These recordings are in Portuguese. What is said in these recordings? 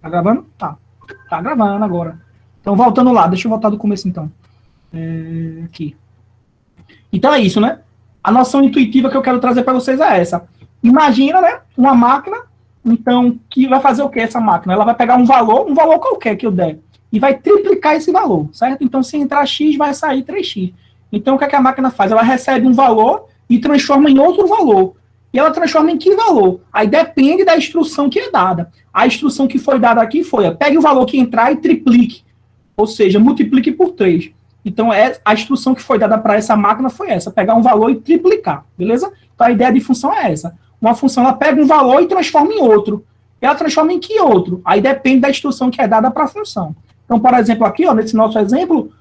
Tá gravando? Tá. Tá gravando agora. Então, voltando lá. Deixa eu voltar do começo, então. Aqui. Então, é isso, né? A noção intuitiva que eu quero trazer para vocês é essa. Imagina, né? Uma máquina, então, que vai fazer o que essa máquina? Ela vai pegar um valor qualquer que eu der, e vai triplicar esse valor, certo? Então, se entrar X, vai sair 3X. Então, o que a máquina faz? Ela recebe um valor e transforma em outro valor. E ela transforma em que valor? Aí depende da instrução que é dada. A instrução que foi dada aqui foi, pegue o valor que entrar e triplique. Ou seja, multiplique por 3. Então, a instrução que foi dada para essa máquina foi essa, pegar um valor e triplicar, beleza? Então, a ideia de função é essa. Uma função, ela pega um valor e transforma em outro. E ela transforma em que outro? Aí depende da instrução que é dada para a função. Então, por exemplo, aqui, ó, nesse nosso exemplo,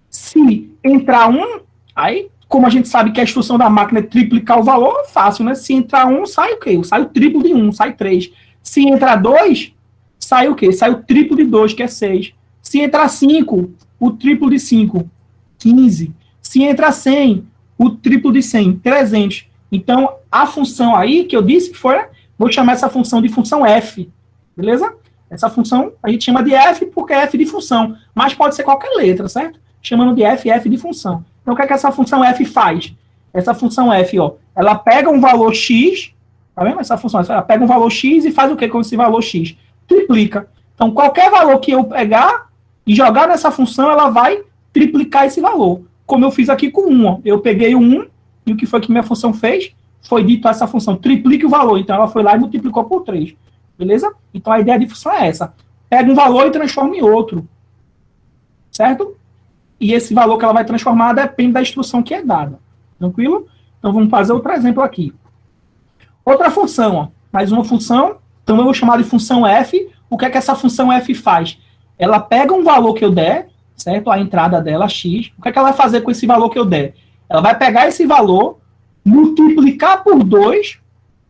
se entrar 1, aí, como a gente sabe que a instrução da máquina é triplicar o valor, é fácil, né? Se entrar 1, sai o quê? Sai o triplo de 1, sai 3. Se entrar 2, sai o quê? Sai o triplo de 2, que é 6. Se entrar 5, o triplo de 5, 15. Se entrar 100, o triplo de 100, 300. Então, a função aí, que eu disse que foi, vou chamar essa função de função f, beleza? Essa função a gente chama de f porque é f de função, mas pode ser qualquer letra, certo? Chamando de f de função. Então, o que é que essa função f faz? Essa função f, ó, ela pega um valor x, tá vendo? Essa função, ela pega um valor x e faz o que com esse valor x? Triplica. Então, qualquer valor que eu pegar e jogar nessa função, ela vai triplicar esse valor. Como eu fiz aqui com 1, ó. Eu peguei o 1, e o que foi que minha função fez? Foi dito a essa função, triplique o valor. Então, ela foi lá e multiplicou por 3. Beleza? Então, a ideia de função é essa. Pega um valor e transforma em outro. Certo? E esse valor que ela vai transformar depende da instrução que é dada. Tranquilo? Então, vamos fazer outro exemplo aqui. Outra função, ó. Mais uma função. Então, eu vou chamar de função f. O que é que essa função f faz? Ela pega um valor que eu der, certo? A entrada dela, x. O que é que ela vai fazer com esse valor que eu der? Ela vai pegar esse valor, multiplicar por 2,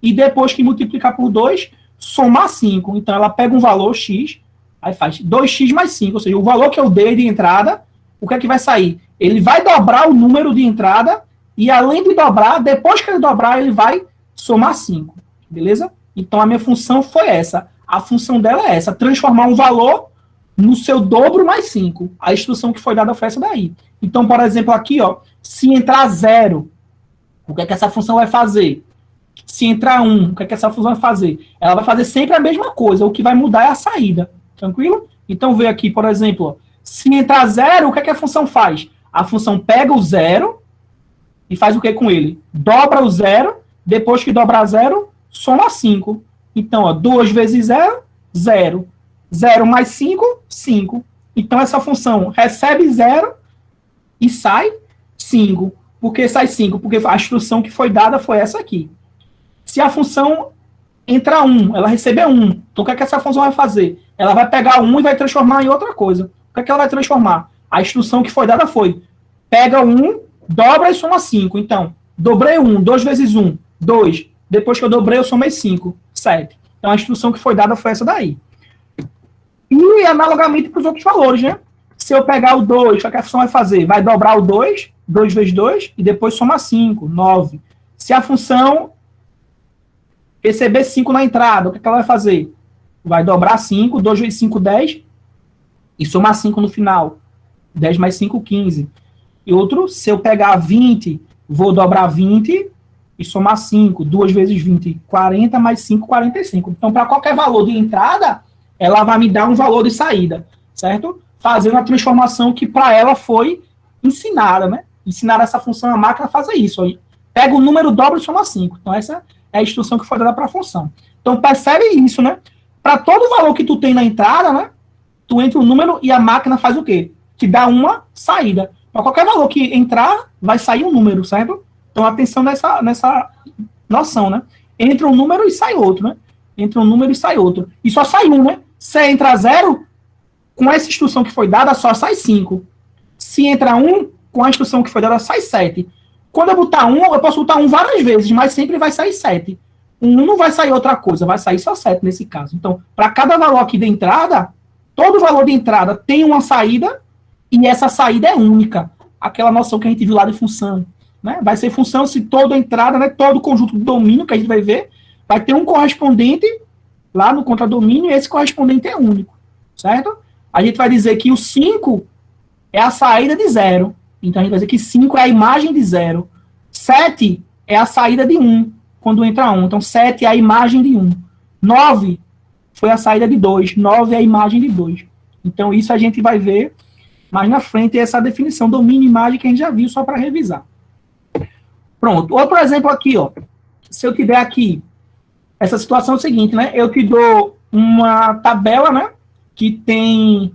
e depois que multiplicar por 2, somar 5. Então, ela pega um valor x, aí faz 2x mais 5, ou seja, o valor que eu dei de entrada, o que é que vai sair? Ele vai dobrar o número de entrada, e além de dobrar, depois que ele dobrar, ele vai somar 5. Beleza? Então, a minha função foi essa. A função dela é essa, transformar um valor no seu dobro mais 5. A instrução que foi dada foi essa daí. Então, por exemplo, aqui, ó, se entrar 0, o que é que essa função vai fazer? Se entrar 1, o que é que essa função vai fazer? Ela vai fazer sempre a mesma coisa, o que vai mudar é a saída. Tranquilo? Então, vê aqui, por exemplo, ó, se entrar 0, o que é que a função faz? A função pega o 0 e faz o que com ele? Dobra o 0, depois que dobrar 0, soma 5. Então, ó, 2 vezes 0, 0. 0 mais 5, 5. Então, essa função recebe 0 e sai 5. Por que sai 5? Porque a instrução que foi dada foi essa aqui. Se a função entrar 1, ela receber 1, então o que é que essa função vai fazer? Ela vai pegar 1 e vai transformar em outra coisa. O que é que ela vai transformar? A instrução que foi dada foi, pega 1, dobra e soma 5. Então, dobrei 1, 2 vezes 1, 2. Depois que eu dobrei, eu somei 5, 7. Então, a instrução que foi dada foi essa daí. E, analogamente, para os outros valores, né? Se eu pegar o 2, o que a função vai fazer? Vai dobrar o 2, 2 vezes 2, e depois somar 5, 9. Se a função receber 5 na entrada, o que ela vai fazer? Vai dobrar 5, 2 vezes 5, 10, e somar 5 no final. 10 mais 5, 15. E outro, se eu pegar 20, vou dobrar 20 e somar 5. 2 vezes 20, 40, mais 5, 45. Então, para qualquer valor de entrada, ela vai me dar um valor de saída, certo? Fazendo a transformação que para ela foi ensinada, né? Ensinar essa função à máquina a fazer isso. Aí. Pega o número, dobra e soma 5. Então, essa é a instrução que foi dada para a função. Então, percebe isso, né? Para todo valor que tu tem na entrada, né? Tu entra o número e a máquina faz o quê? Te dá uma saída. Para qualquer valor que entrar, vai sair um número, certo? Então, atenção nessa noção, né? Entra um número e sai outro, né? Entra um número e sai outro. E só sai um, né? Se entrar 0, com essa instrução que foi dada, só sai 5. Se entrar 1, com a instrução que foi dada, sai 7. Quando eu botar 1, eu posso botar 1 várias vezes, mas sempre vai sair 7. 1 não vai sair outra coisa, vai sair só 7 nesse caso. Então, para cada valor aqui de entrada, todo valor de entrada tem uma saída, e essa saída é única. Aquela noção que a gente viu lá de função. Né? Vai ser função se toda entrada, né, todo conjunto de domínio que a gente vai ver, vai ter um correspondente lá no contradomínio, esse correspondente é único, certo? A gente vai dizer que o 5 é a saída de 0. Então, a gente vai dizer que 5 é a imagem de 0. 7 é a saída de 1, quando entra 1. Então, 7 é a imagem de 1. 9 foi a saída de 2. 9 é a imagem de 2. Então, isso a gente vai ver mais na frente, essa definição, domínio e imagem, que a gente já viu, só para revisar. Pronto. Outro exemplo aqui, ó. Se eu tiver aqui, essa situação é o seguinte, né? Eu te dou uma tabela, né? Que tem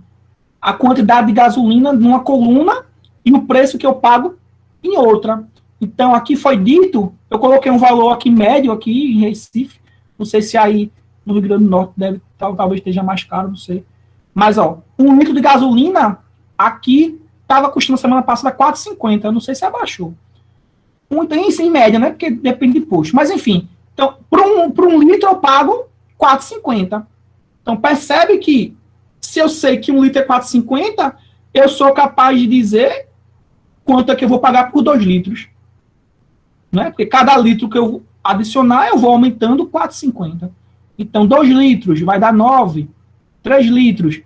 a quantidade de gasolina numa coluna e o preço que eu pago em outra. Então, aqui foi dito, eu coloquei um valor aqui médio, aqui em Recife, não sei se aí no Rio Grande do Norte deve, talvez esteja mais caro, não sei. Mas, ó, 1 litro de gasolina aqui estava custando semana passada 4,50, eu não sei se abaixou. Isso em média, né? Porque depende de posto. Mas, enfim, então, por um litro eu pago 4,50. Então, percebe que se eu sei que 1 litro é 4,50, eu sou capaz de dizer quanto é que eu vou pagar por 2 litros. Né? Porque cada litro que eu adicionar, eu vou aumentando 4,50. Então, 2 litros vai dar 9. 3 litros,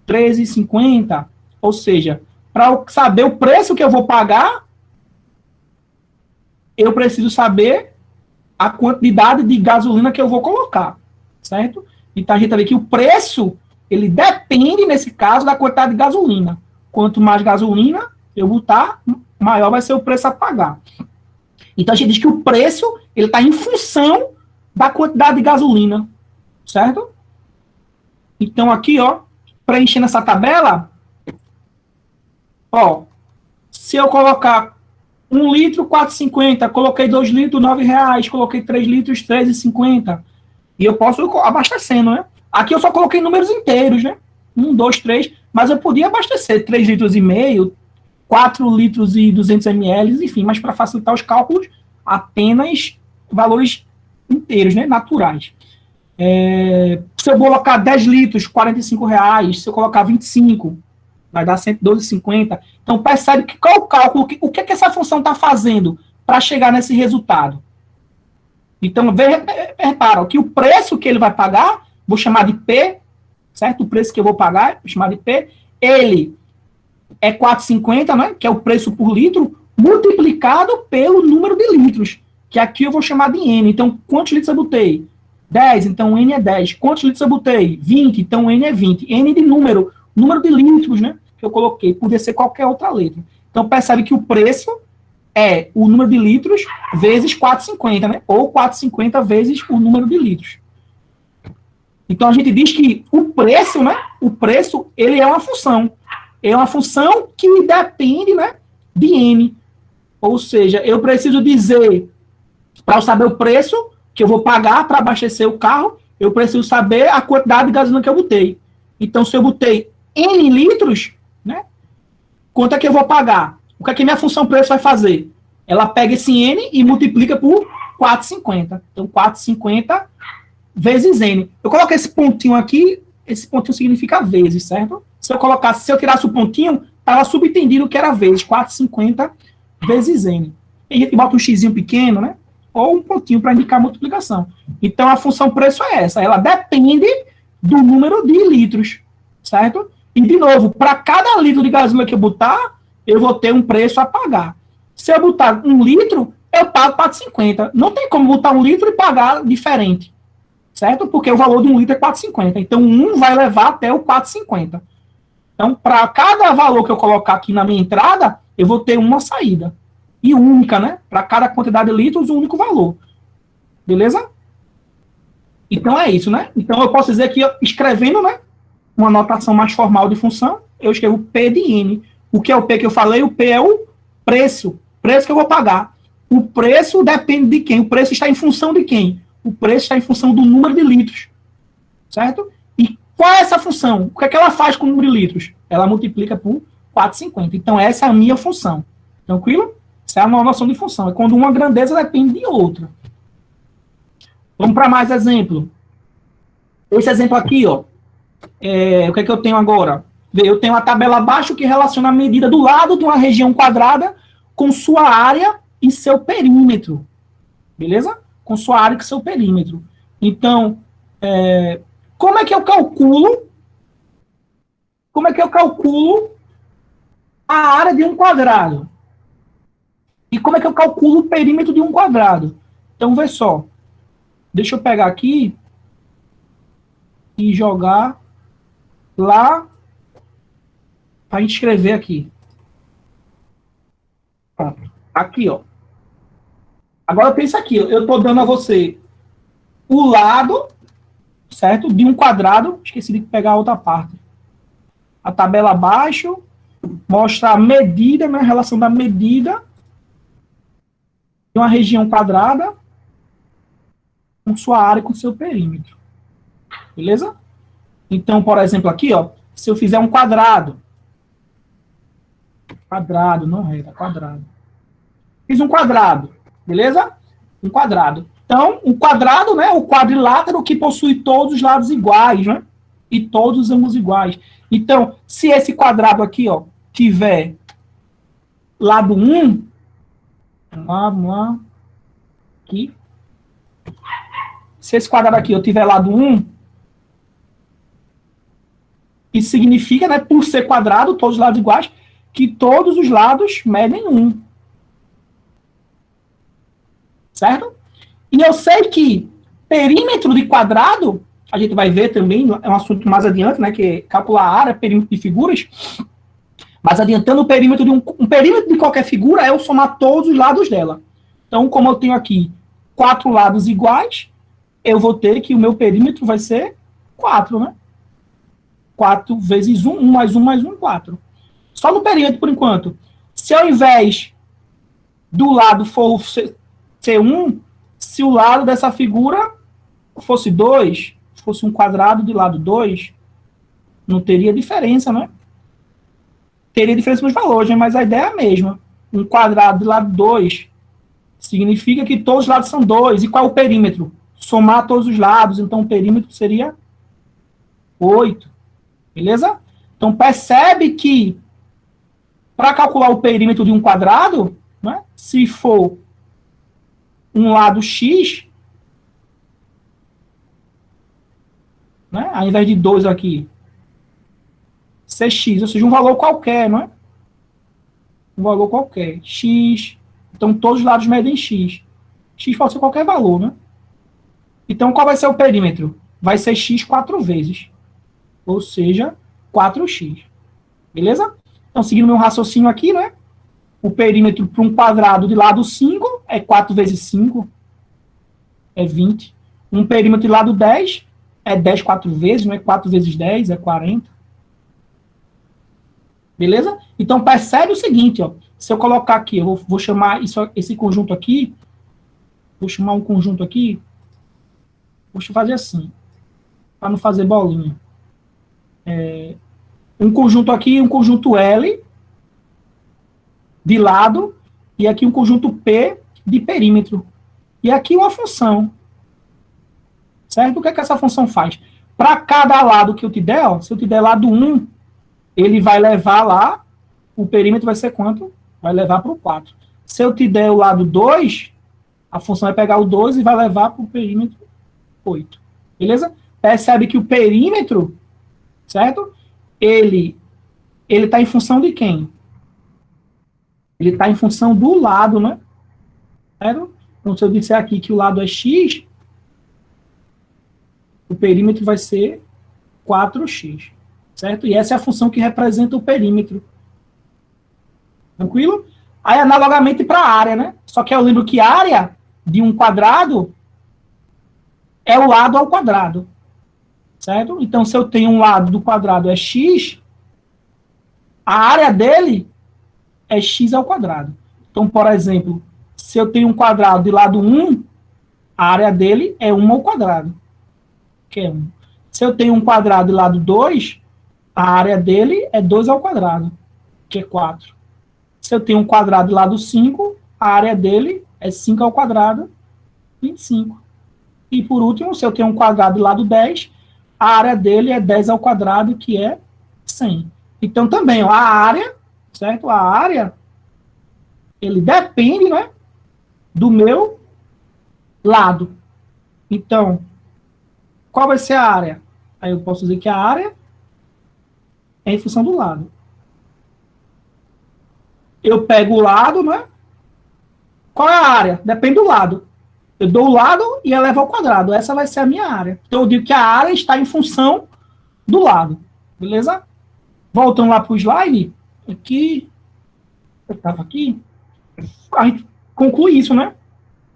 13,50. Ou seja, para eu saber o preço que eu vou pagar, eu preciso saber a quantidade de gasolina que eu vou colocar. Certo? Então, a gente vai ver que o preço, ele depende, nesse caso, da quantidade de gasolina. Quanto mais gasolina eu botar, maior vai ser o preço a pagar. Então, a gente diz que o preço, ele está em função da quantidade de gasolina, certo? Então, aqui, ó, preenchendo essa tabela, ó, se eu colocar 1 litro, 4,50, coloquei 2 litros, R$9, coloquei 3 litros, R$13,50, e eu posso abastecendo, né? Aqui eu só coloquei números inteiros, né? 1, 2, 3, mas eu podia abastecer 3 litros e meio, 4 litros e 200 ml, enfim, mas para facilitar os cálculos, apenas valores inteiros, né, naturais. Se eu colocar 10 litros, R$45, se eu colocar 25, vai dar 112,50. Então, percebe que qual o cálculo, o que essa função está fazendo para chegar nesse resultado? Então, repara, que o preço que ele vai pagar, vou chamar de P, certo? O preço que eu vou pagar, vou chamar de P, ele é 4,50, né, que é o preço por litro, multiplicado pelo número de litros, que aqui eu vou chamar de N. Então, quantos litros eu botei? 10, então N é 10. Quantos litros eu botei? 20, então N é 20. N de número de litros, né, que eu coloquei, podia ser qualquer outra letra. Então, percebe que o preço é o número de litros vezes 4,50, né, ou 4,50 vezes o número de litros. Então, a gente diz que o preço, né, ele é uma função. É uma função que depende, né, de N. Ou seja, eu preciso dizer, para eu saber o preço que eu vou pagar para abastecer o carro, eu preciso saber a quantidade de gasolina que eu botei. Então, se eu botei N litros, né, quanto é que eu vou pagar? O que é que minha função preço vai fazer? Ela pega esse N e multiplica por 4,50. Então, 4,50 vezes N. Eu coloquei esse pontinho aqui, esse pontinho significa vezes, certo? Se eu tirasse o pontinho, estava subentendido que era vezes, 4,50 vezes N. E a gente bota um xizinho pequeno, né? Ou um pontinho para indicar a multiplicação. Então, a função preço é essa. Ela depende do número de litros, certo? E, de novo, para cada litro de gasolina que eu botar, eu vou ter um preço a pagar. Se eu botar 1 litro, eu pago 4,50. Não tem como botar 1 litro e pagar diferente, certo? Porque o valor de 1 litro é 4,50. Então, 1 vai levar até o 4,50. Então, para cada valor que eu colocar aqui na minha entrada, eu vou ter uma saída. E única, né? Para cada quantidade de litros, um único valor. Beleza? Então, é isso, né? Então, eu posso dizer que, escrevendo, né, uma notação mais formal de função, eu escrevo P de N. O que é o P que eu falei? O P é o preço. Preço que eu vou pagar. O preço depende de quem? O preço está em função de quem? O preço está em função do número de litros. Certo? E qual é essa função? O que é que ela faz com o número de litros? Ela multiplica por 4,50. Então, essa é a minha função. Tranquilo? Essa é uma noção de função. É quando uma grandeza depende de outra. Vamos para mais exemplo. Esse exemplo aqui, ó. O que é que eu tenho agora? Eu tenho uma tabela abaixo que relaciona a medida do lado de uma região quadrada com sua área e seu perímetro. Beleza? Com sua área e seu perímetro. Então, Como é que eu calculo a área de um quadrado? E como é que eu calculo o perímetro de um quadrado? Então, vê só. Deixa eu pegar aqui e jogar lá para a gente escrever aqui. Pronto. Aqui, ó. Agora pensa aqui. Eu estou dando a você o lado, certo? De um quadrado. Esqueci de pegar a outra parte. A tabela abaixo mostra a medida, né? A relação da medida de uma região quadrada com sua área e com seu perímetro. Beleza? Então, por exemplo, aqui, ó, se eu fizer um quadrado, não reta, quadrado. Fiz um quadrado, beleza? Um quadrado. Então, um quadrado, né, o quadrilátero que possui todos os lados iguais, né? E todos os ângulos iguais. Então, se esse quadrado aqui, ó, tiver lado 1, vamos lá, aqui. Se esse quadrado aqui eu tiver lado 1, isso significa, né, por ser quadrado, todos os lados iguais, que todos os lados medem 1. Certo? E eu sei que perímetro de quadrado, a gente vai ver também, é um assunto mais adiante, né, que é calcular a área, perímetro de figuras. Mas adiantando, o perímetro de um perímetro de qualquer figura é eu somar todos os lados dela. Então, como eu tenho aqui 4 lados iguais, eu vou ter que o meu perímetro vai ser 4, né? 4 vezes 1, 1 mais 1 mais 1, 4. Só no perímetro, por enquanto. Se ao invés do lado for ser 1, se o lado dessa figura fosse 2, fosse um quadrado de lado 2, não teria diferença, né? Teria diferença nos valores, né? Mas a ideia é a mesma. Um quadrado de lado 2 significa que todos os lados são 2. E qual é o perímetro? Somar todos os lados. Então, o perímetro seria 8. Beleza? Então, percebe que para calcular o perímetro de um quadrado, né, se for um lado x, né, ao invés de 2 aqui, ser x, ou seja, um valor qualquer, não é? Um valor qualquer. X. Então, todos os lados medem x. X pode ser qualquer valor, né? Então, qual vai ser o perímetro? Vai ser x 4 vezes. Ou seja, 4x. Beleza? Então, seguindo meu raciocínio aqui, né? O perímetro para um quadrado de lado 5 é 4 vezes 5. É 20. Um perímetro de lado 10 é 10 4 vezes, não é? 4 vezes 10 é 40. Beleza? Então, percebe o seguinte, ó. Se eu colocar aqui, eu vou chamar esse conjunto aqui, vou chamar um conjunto aqui, vou fazer assim, para não fazer bolinha. Um conjunto aqui, um conjunto L de lado, e aqui um conjunto P de perímetro. E aqui uma função. Certo? O que é que essa função faz? Para cada lado que eu te der, ó, se eu te der lado 1, ele vai levar lá, o perímetro vai ser quanto? Vai levar para o 4. Se eu te der o lado 2, a função vai pegar o 2 e vai levar para o perímetro 8. Beleza? Percebe que o perímetro, certo? Ele está em função de quem? Ele está em função do lado, né? Certo? Então, se eu disser aqui que o lado é x, o perímetro vai ser 4x. Certo? E essa é a função que representa o perímetro. Tranquilo? Aí, analogamente para a área, né? Só que eu lembro que a área de um quadrado é o lado ao quadrado. Certo? Então, se eu tenho um lado do quadrado é x, a área dele é x ao quadrado. Então, por exemplo, se eu tenho um quadrado de lado 1, a área dele é 1 ao quadrado, que é 1. Se eu tenho um quadrado de lado 2, a área dele é 2 ao quadrado, que é 4. Se eu tenho um quadrado de lado 5, a área dele é 5 ao quadrado, 25. E por último, se eu tenho um quadrado de lado 10, a área dele é 10 ao quadrado, que é 100. Então também, ó, a área, certo? A área, ele depende, né, do meu lado. Então, qual vai ser a área? Aí eu posso dizer que a área é em função do lado. Eu pego o lado, né? Qual é a área? Depende do lado. Eu dou o lado e elevo ao quadrado. Essa vai ser a minha área. Então eu digo que a área está em função do lado. Beleza? Voltando lá para o slide. Aqui. Eu estava aqui. A gente conclui isso, né?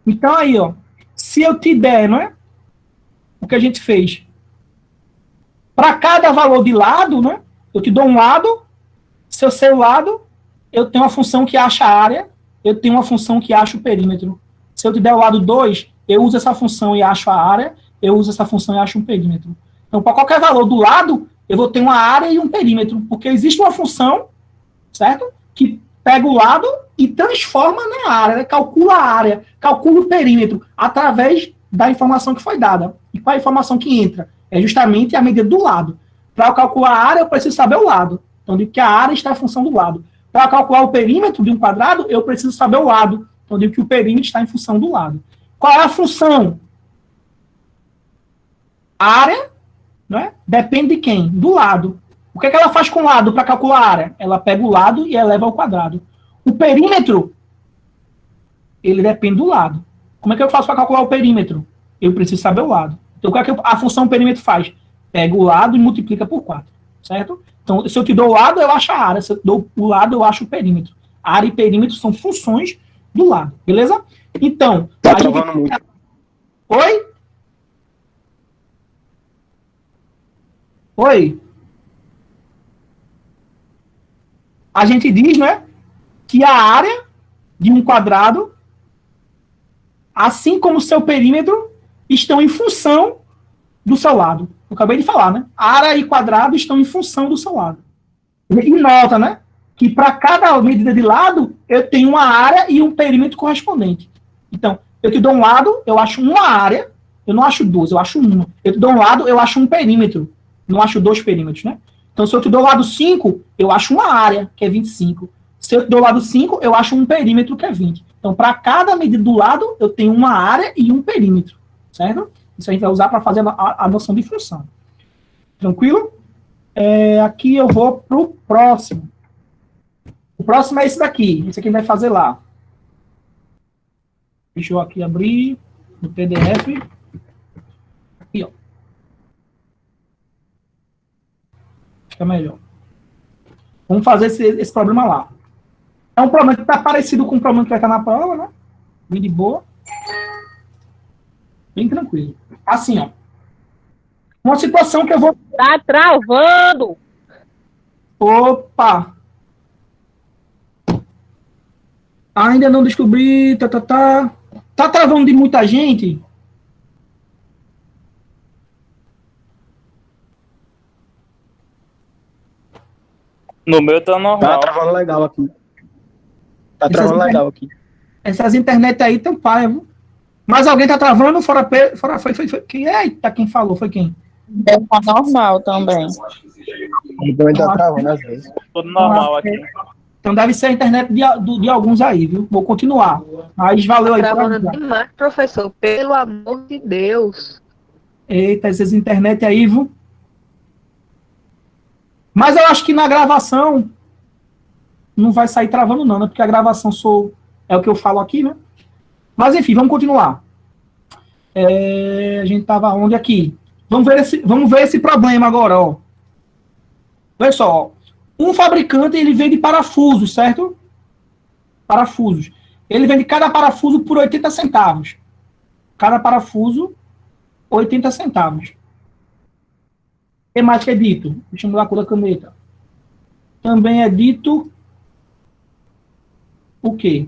Então aí, ó. Se eu te der, não é? O que a gente fez? Para cada valor de lado, né? Eu te dou um lado. Se eu sei o lado, eu tenho uma função que acha a área. Eu tenho uma função que acha o perímetro. Se eu te der o lado 2, eu uso essa função e acho a área. Eu uso essa função e acho um perímetro. Então, para qualquer valor do lado, eu vou ter uma área e um perímetro. Porque existe uma função, certo? Que pega o lado e transforma na área, né? Calcula a área, calcula o perímetro, através da informação que foi dada. E qual é a informação que entra? É justamente a medida do lado. Para eu calcular a área, eu preciso saber o lado. Então, eu digo que a área está em função do lado. Para calcular o perímetro de um quadrado, eu preciso saber o lado. Então, eu digo que o perímetro está em função do lado. Qual é a função? A área, né? Depende de quem? Do lado. O que é que ela faz com o lado para calcular a área? Ela pega o lado e eleva ao quadrado. O perímetro, ele depende do lado. Como é que eu faço para calcular o perímetro? Eu preciso saber o lado. Então, o que é que a função perímetro faz? Pega o lado e multiplica por 4. Certo? Então, se eu te dou o lado, eu acho a área. Se eu dou o lado, eu acho o perímetro. A área e perímetro são funções do lado. Beleza? Então... Tá travando muito. Oi? Oi? A gente diz, né, que a área de um quadrado, assim como o seu perímetro, estão em função do seu lado. Eu acabei de falar, né? Área e quadrado estão em função do seu lado. E nota, né, que para cada medida de lado, eu tenho uma área e um perímetro correspondente. Então, eu te dou um lado, eu acho uma área, eu não acho duas, eu acho uma. Eu te dou um lado, eu acho um perímetro, não acho dois perímetros, né? Então, se eu te dou o lado 5, eu acho uma área, que é 25. Se eu te dou o lado 5, eu acho um perímetro, que é 20. Então, para cada medida do lado, eu tenho uma área e um perímetro, certo? Isso a gente vai usar para fazer a noção de função. Tranquilo? Aqui eu vou para o próximo. O próximo é esse daqui. Esse aqui a gente vai fazer lá. Deixa eu aqui abrir no PDF. Aqui, ó. Fica melhor. Vamos fazer esse problema lá. É um problema que está parecido com o problema que vai estar na prova, né? Bem de boa. Bem tranquilo. Assim, ó. Uma situação que eu vou... Tá travando! Opa! Ainda não descobri... Tá travando de muita gente? No meu tá normal. Tá travando legal aqui. Tá travando legal aqui. Essas internet aí tão paia, viu? Mas alguém tá travando? Foi. Eita, quem falou? Foi quem? Tá normal também. Ele também tá travando às vezes. Tudo normal aqui. Então deve ser a internet de alguns aí, viu? Vou continuar. Mas valeu aí. Travando demais, professor. Pelo amor de Deus. Eita, essas internet aí, viu? Mas eu acho que na gravação não vai sair travando não, né? Porque a gravação é o que eu falo aqui, né? Mas enfim, vamos continuar. A gente estava onde aqui? Vamos ver esse problema agora, ó. Olha só, ó. Um fabricante, ele vende parafusos, certo? Parafusos. Ele vende cada parafuso por 80 centavos. Cada parafuso, 80 centavos. O que mais que é dito? Deixa eu mudar a cor da caneta. Também é dito o quê?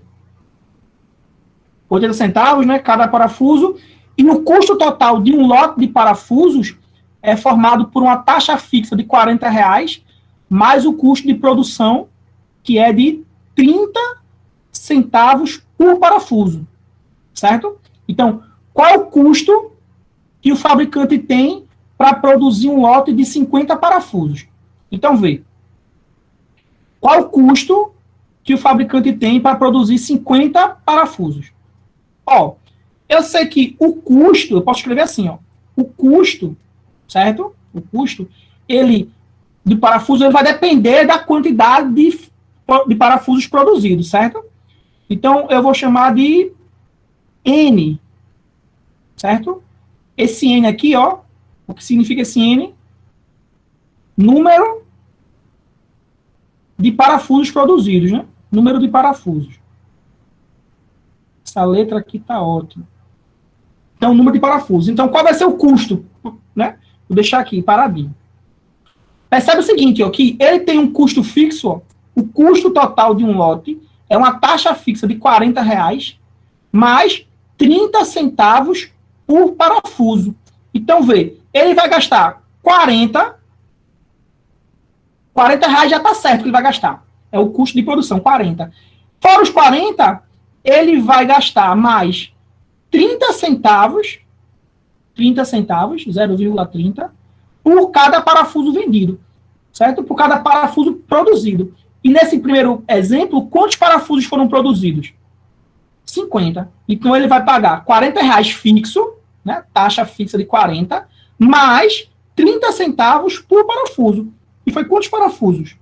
80 centavos, né? Cada parafuso. E o custo total de um lote de parafusos é formado por uma taxa fixa de R$40, mais o custo de produção, que é de 30 centavos por parafuso. Certo? Então, qual é o custo que o fabricante tem para produzir um lote de 50 parafusos? Então, vê. Qual o custo que o fabricante tem para produzir 50 parafusos? Ó, eu sei que o custo, eu posso escrever assim, ó. o custo, certo? O custo, de parafuso, ele vai depender da quantidade de parafusos produzidos, certo? Então, eu vou chamar de N, certo? Esse N aqui, ó, o que significa esse N? Número de parafusos produzidos, né? Número de parafusos. Essa letra aqui tá ótima. Então, número de parafusos. Então, qual vai ser o custo? Né? Vou deixar aqui, paradinho. Percebe o seguinte, ó, que ele tem um custo fixo, ó, o custo total de um lote é uma taxa fixa de R$40, mais 30 centavos por parafuso. Então, vê, ele vai gastar 40 reais já está certo que ele vai gastar. É o custo de produção, 40. Fora os 40, ele vai gastar mais 30 centavos, 0,30, por cada parafuso vendido, certo? Por cada parafuso produzido. E nesse primeiro exemplo, quantos parafusos foram produzidos? 50. Então, ele vai pagar R$40 fixo, né? Taxa fixa de 40, mais 30 centavos por parafuso. E foi quantos parafusos?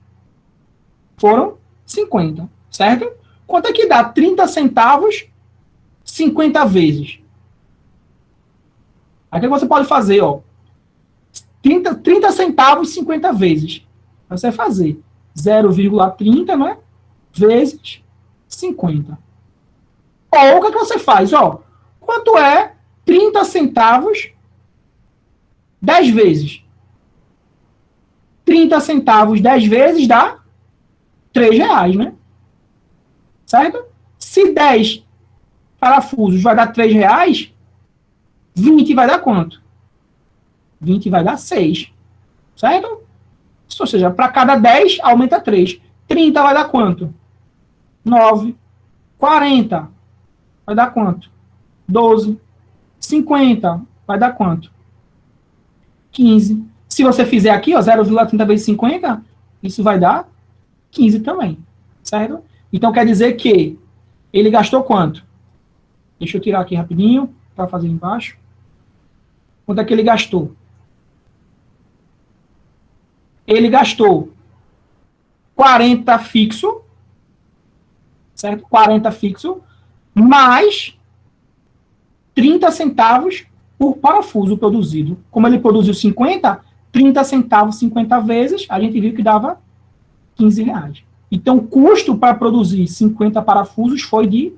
Foram 50, certo? Quanto é que dá 30 centavos 50 vezes? Aqui você pode fazer, ó, 30 centavos 50 vezes. Você vai fazer 0,30, né? Vezes 50. Ou o que você faz? Ó, quanto é 30 centavos 10 vezes? 30 centavos 10 vezes dá R$3, né? Certo? Se 10 parafusos vai dar R$3, 20 vai dar quanto? 20 vai dar 6. Certo? Ou seja, para cada 10 aumenta 3. 30 vai dar quanto? 9. 40 vai dar quanto? 12. 50 vai dar quanto? 15. Se você fizer aqui, ó, 0,30 vezes 50, isso vai dar 15 também, certo? Então, quer dizer que ele gastou quanto? Deixa eu tirar aqui rapidinho, para fazer embaixo. Quanto é que ele gastou? Ele gastou 40 fixo, certo? 40 fixo, mais 30 centavos por parafuso produzido. Como ele produziu 50, 30 centavos 50 vezes, a gente viu que dava R$15. Então, o custo para produzir 50 parafusos foi de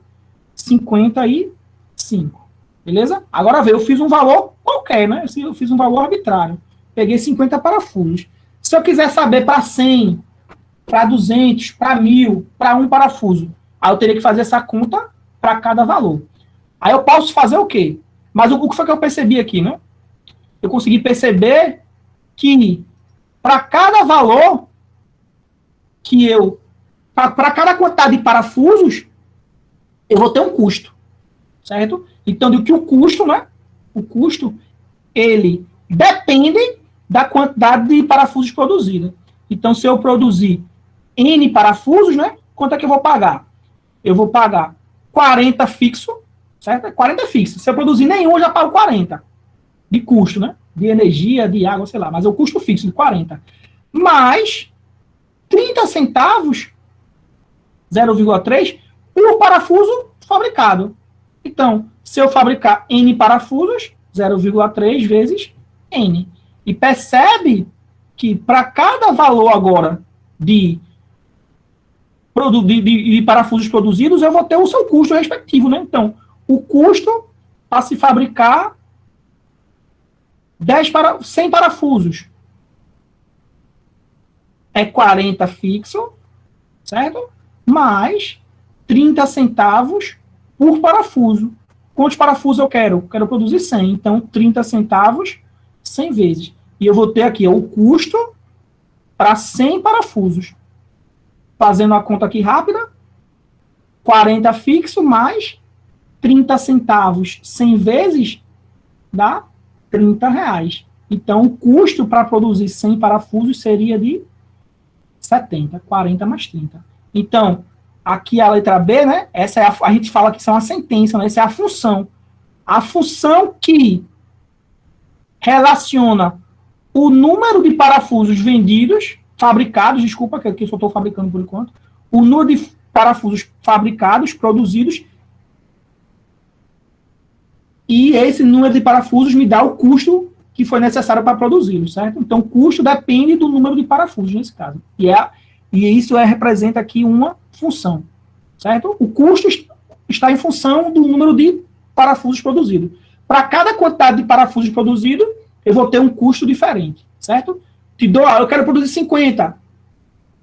55. Beleza? Agora vê, eu fiz um valor qualquer, né? Eu fiz um valor arbitrário. Peguei 50 parafusos. Se eu quiser saber para 100, para 200, para 1.000, para um parafuso, aí eu teria que fazer essa conta para cada valor. Aí eu posso fazer o quê? Mas o que foi que eu percebi aqui, né? Eu consegui perceber que para cada valor que eu... Para cada quantidade de parafusos, eu vou ter um custo. Certo? Então, do que o custo, né? O custo, ele depende da quantidade de parafusos produzida. Então, se eu produzir N parafusos, né? Quanto é que eu vou pagar? Eu vou pagar 40 fixo, certo? 40 fixo. Se eu produzir nenhum, eu já pago 40 de custo, né? De energia, de água, sei lá. Mas é o custo fixo de 40. Mais 30 centavos, 0,3, por parafuso fabricado. Então, se eu fabricar N parafusos, 0,3 vezes N. E percebe que para cada valor agora de parafusos produzidos, eu vou ter o seu custo respectivo, né? Então, o custo para se fabricar 100 parafusos é 40 fixo, certo? Mais 30 centavos por parafuso. Quantos parafusos eu quero? Quero produzir 100. Então, 30 centavos 100 vezes. E eu vou ter aqui ó, o custo para 100 parafusos. Fazendo a conta aqui rápida, 40 fixo mais 30 centavos 100 vezes dá R$30. Então, o custo para produzir 100 parafusos seria de 70. 40 mais 30. Então, aqui a letra B, né? Essa é a gente fala que isso é uma sentença, né? Essa é a função. A função que relaciona o número de parafusos vendidos, fabricados, desculpa, que aqui eu só estou fabricando por enquanto, o número de parafusos fabricados, produzidos, e esse número de parafusos me dá o custo que foi necessário para produzi-los, certo? Então, o custo depende do número de parafusos, nesse caso. E isso representa aqui uma função, certo? O custo está em função do número de parafusos produzidos. Para cada quantidade de parafusos produzido, eu vou ter um custo diferente, certo? Eu quero produzir 50,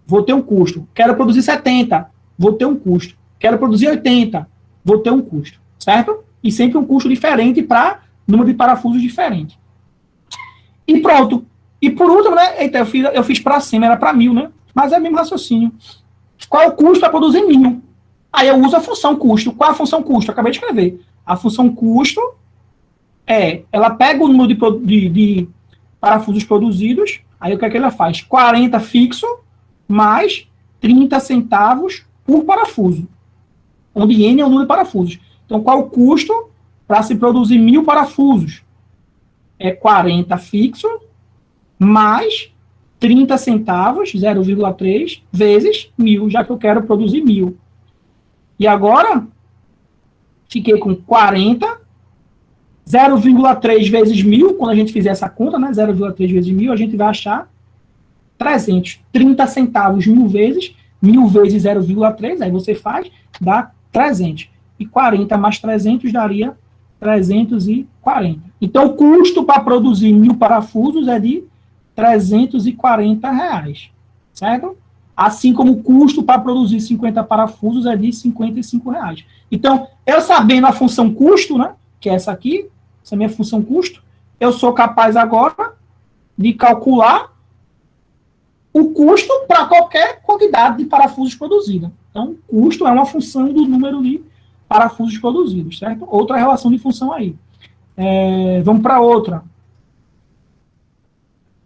vou ter um custo. Quero produzir 70, vou ter um custo. Quero produzir 80, vou ter um custo, certo? E sempre um custo diferente para número de parafusos diferente. E pronto. E por último, né? Eita, eu fiz para cima, era para 1000, né? Mas é o mesmo raciocínio. Qual é o custo para produzir 1000? Aí eu uso a função custo. Qual é a função custo? Eu acabei de escrever. A função custo ela pega o número de parafusos produzidos, aí o que é que ela faz? 40 fixo, mais 30 centavos por parafuso. Onde N é o número de parafusos. Então, qual é o custo para se produzir 1000 parafusos? É 40 fixo, mais 30 centavos, 0,3, vezes 1000, já que eu quero produzir 1000. E agora, fiquei com 40, 0,3 vezes 1000, quando a gente fizer essa conta, né, 0,3 vezes 1000, a gente vai achar 300. 30 centavos 1000 vezes 0,3, aí você faz, dá 300. E 40 mais 300 daria 340. Então, o custo para produzir 1000 parafusos é de R$340, certo? Assim como o custo para produzir 50 parafusos é de R$55. Então, eu sabendo a função custo, né, que é essa aqui, essa é a minha função custo, eu sou capaz agora de calcular o custo para qualquer quantidade de parafusos produzida. Então, custo é uma função do número de parafusos produzidos, certo? Outra relação de função aí. Vamos para outra.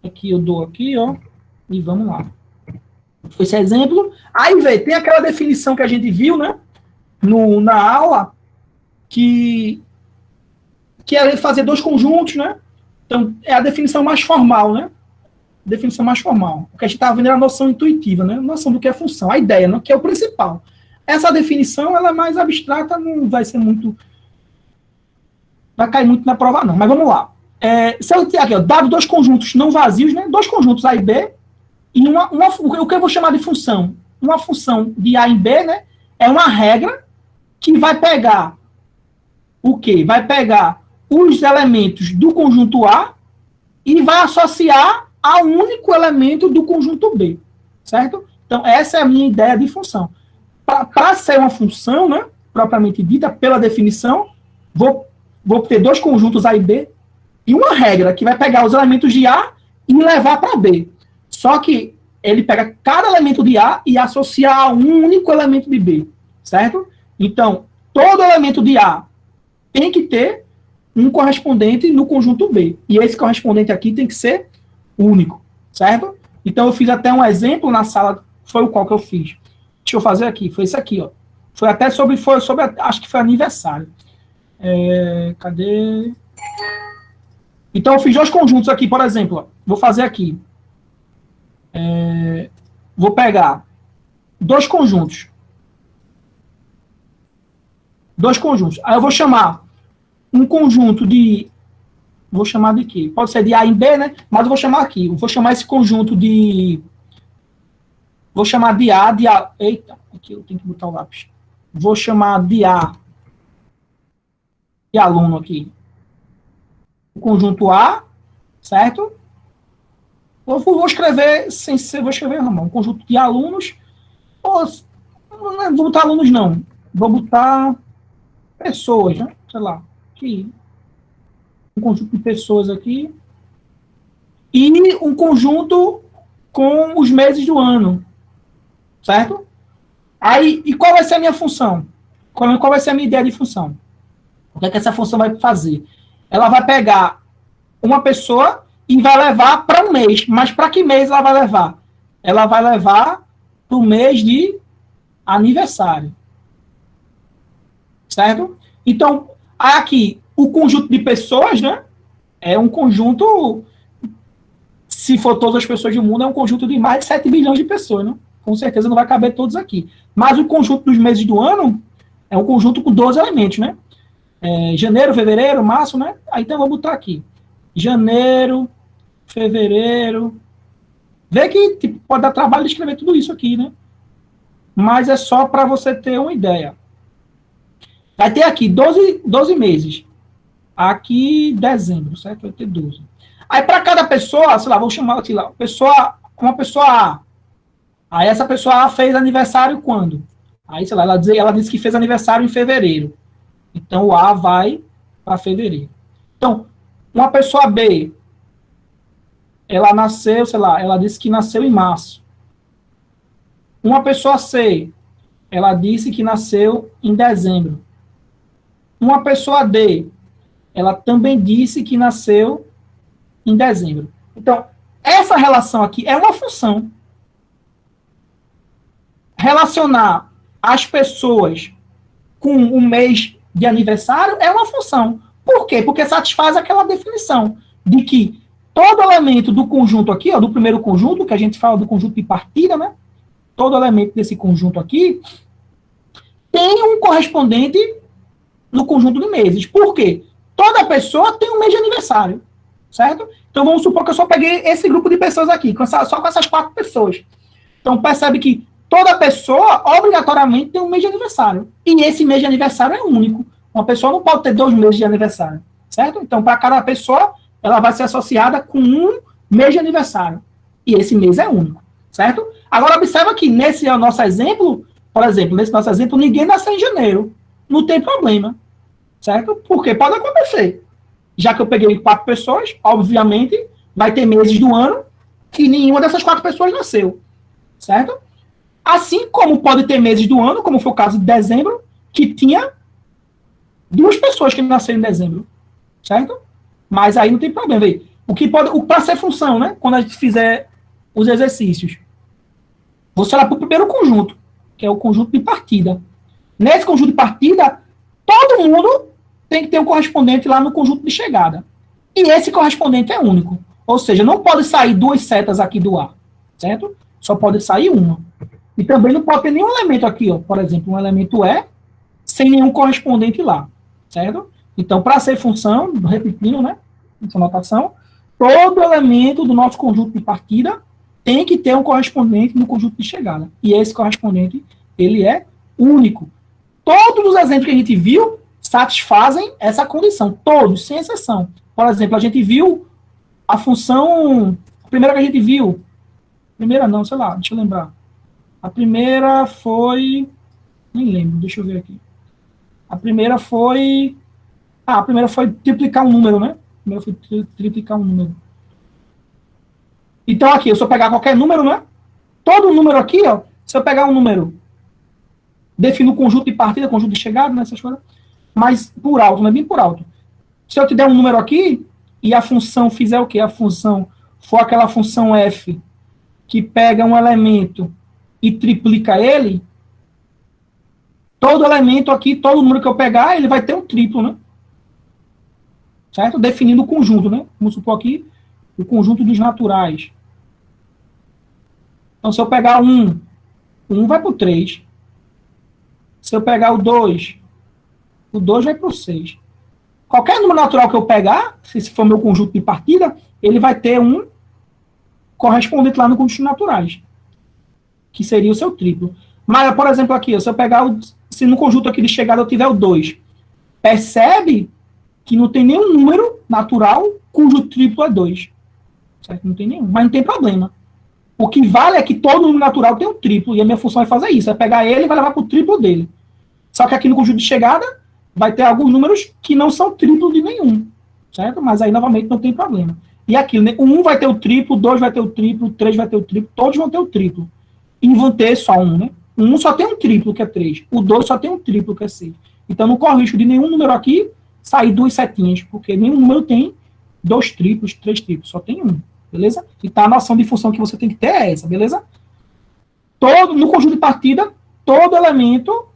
Aqui eu dou aqui, ó, e vamos lá. Esse exemplo. Aí, tem aquela definição que a gente viu, né, na aula, que é fazer dois conjuntos, né? Então, é a definição mais formal, né? Definição mais formal. O que a gente estava vendo era a noção intuitiva, né? A noção do que é função, a ideia, né? Que é o principal. Essa definição, ela é mais abstrata, não vai ser muito... Vai cair muito na prova, não. Mas vamos lá. Se eu tiver aqui, ó, dado dois conjuntos não vazios, né? Dois conjuntos A e B, e o que eu vou chamar de função? Uma função de A em B, né? É uma regra que vai pegar o quê? Vai pegar os elementos do conjunto A e vai associar a um único elemento do conjunto B, certo? Então, essa é a minha ideia de função. Para ser uma função, né, propriamente dita, pela definição, vou ter dois conjuntos A e B e uma regra que vai pegar os elementos de A e levar para B. Só que ele pega cada elemento de A e associa a um único elemento de B, certo? Então, todo elemento de A tem que ter um correspondente no conjunto B. E esse correspondente aqui tem que ser único, certo? Então, eu fiz até um exemplo na sala, foi o qual que eu fiz. Deixa eu fazer aqui, foi esse aqui, ó. Foi sobre acho que foi aniversário. Cadê? Então, eu fiz dois conjuntos aqui, por exemplo, ó. Vou fazer aqui. Vou pegar dois conjuntos. Aí eu vou chamar um conjunto de... Vou chamar de quê? Pode ser de A em B, né? Mas eu vou chamar aqui. Eu vou chamar esse conjunto de... Vou chamar de A, Eita, aqui eu tenho que botar o lápis. Vou chamar de A de aluno aqui. O conjunto A, certo? Eu vou escrever sem ser... Vou escrever, não, um conjunto de alunos. Não vou botar alunos, não. Vou botar pessoas, né? Sei lá. Aqui. Um conjunto de pessoas aqui. E um conjunto com os meses do ano. Certo? Aí, e qual vai ser a minha função? Qual vai ser a minha ideia de função? O que é que essa função vai fazer? Ela vai pegar uma pessoa e vai levar para um mês. Mas para que mês ela vai levar? Ela vai levar para o mês de aniversário. Certo? Então, aqui, o conjunto de pessoas, né? é um conjunto, se for todas as pessoas do mundo, é um conjunto de mais de 7 bilhões de pessoas, né? Com certeza não vai caber todos aqui. Mas o conjunto dos meses do ano é um conjunto com 12 elementos, né? Janeiro, fevereiro, março, né? Aí então eu vou botar aqui. Janeiro, fevereiro. Vê que tipo, pode dar trabalho de escrever tudo isso aqui, né? Mas é só para você ter uma ideia. Vai ter aqui 12 meses. Aqui, dezembro, certo? Vai ter 12. Aí, para cada pessoa, sei lá, vou chamar aqui lá, uma pessoa A. Aí, essa pessoa A fez aniversário quando? Aí, sei lá, ela disse que fez aniversário em fevereiro. Então, o A vai para fevereiro. Então, uma pessoa B, ela nasceu, sei lá, ela disse que nasceu em março. Uma pessoa C, ela disse que nasceu em dezembro. Uma pessoa D, ela também disse que nasceu em dezembro. Então, essa relação aqui é uma função. Relacionar as pessoas com o mês de aniversário é uma função. Por quê? Porque satisfaz aquela definição de que todo elemento do conjunto aqui, ó, do primeiro conjunto, que a gente fala do conjunto de partida, né? Todo elemento desse conjunto aqui tem um correspondente no conjunto de meses. Por quê? Toda pessoa tem um mês de aniversário, certo? Então, vamos supor que eu só peguei esse grupo de pessoas aqui, só com essas 4 pessoas. Então, percebe que toda pessoa, obrigatoriamente, tem um mês de aniversário. E esse mês de aniversário é único. Uma pessoa não pode ter 2 meses de aniversário, certo? Então, para cada pessoa, ela vai ser associada com um mês de aniversário. E esse mês é único, certo? Agora, observa que nesse nosso exemplo, por exemplo, nesse nosso exemplo, ninguém nasceu em janeiro. Não tem problema, certo? Porque pode acontecer. Já que eu peguei 4 pessoas, obviamente, vai ter meses do ano que nenhuma dessas 4 pessoas nasceu, certo? Assim como pode ter meses do ano, como foi o caso de dezembro, que tinha 2 pessoas que nasceram em dezembro, certo? Mas aí não tem problema. Véio. Para ser função, né? Quando a gente fizer os exercícios, você olha para o primeiro conjunto, que é o conjunto de partida. Nesse conjunto de partida, todo mundo tem que ter um correspondente lá no conjunto de chegada. E esse correspondente é único. Ou seja, não pode sair 2 setas aqui do A, certo? Só pode sair uma. E também não pode ter nenhum elemento aqui, ó, por exemplo, um elemento E, sem nenhum correspondente lá, certo? Então, para ser função, repetindo, né, essa notação, todo elemento do nosso conjunto de partida tem que ter um correspondente no conjunto de chegada. E esse correspondente, ele é único. Todos os exemplos que a gente viu satisfazem essa condição, todos, sem exceção. Por exemplo, a gente viu a função, a primeira que a gente viu, primeira não, sei lá, deixa eu lembrar. A primeira foi, nem lembro, deixa eu ver aqui. A primeira foi triplicar um número, né? A primeira foi triplicar um número. Então aqui, se eu pegar qualquer número, né? Todo número aqui, ó, se eu pegar um número, defino o conjunto de partida, conjunto de chegada, né, essas coisas, mas por alto, né, bem por alto. Se eu te der um número aqui, e a função fizer o quê? A função for aquela função f, que pega um elemento e triplica ele, todo elemento aqui, todo número que eu pegar, ele vai ter um triplo, né? Certo? Definindo o conjunto, né? Vamos supor aqui, o conjunto dos naturais. Então, se eu pegar o 1 vai para o 3. Se eu pegar o 2 vai para o 6. Qualquer número natural que eu pegar, se for meu conjunto de partida, ele vai ter um correspondente lá no conjunto de naturais, que seria o seu triplo. Mas, por exemplo, aqui, se eu pegar, se no conjunto aqui de chegada eu tiver o 2, percebe que não tem nenhum número natural cujo triplo é 2. Certo? Não tem nenhum, mas não tem problema. O que vale é que todo número natural tem um triplo, e a minha função é fazer isso, é pegar ele e vai levar para o triplo dele. Só que aqui no conjunto de chegada, vai ter alguns números que não são triplo de nenhum, certo? Mas aí, novamente, não tem problema. E aquilo, né? O 1 vai ter o triplo, o 2 vai ter o triplo, o 3 vai ter o triplo, todos vão ter o triplo. E vão ter só um, né? O 1 só tem um triplo, que é 3. O 2 só tem um triplo, que é 6. Então, não corre risco de nenhum número aqui sair 2 setinhas, porque nenhum número tem 2 triplos, 3 triplos, só tem um, beleza? Então, a noção de função que você tem que ter é essa, beleza? No conjunto de partida, todo elemento,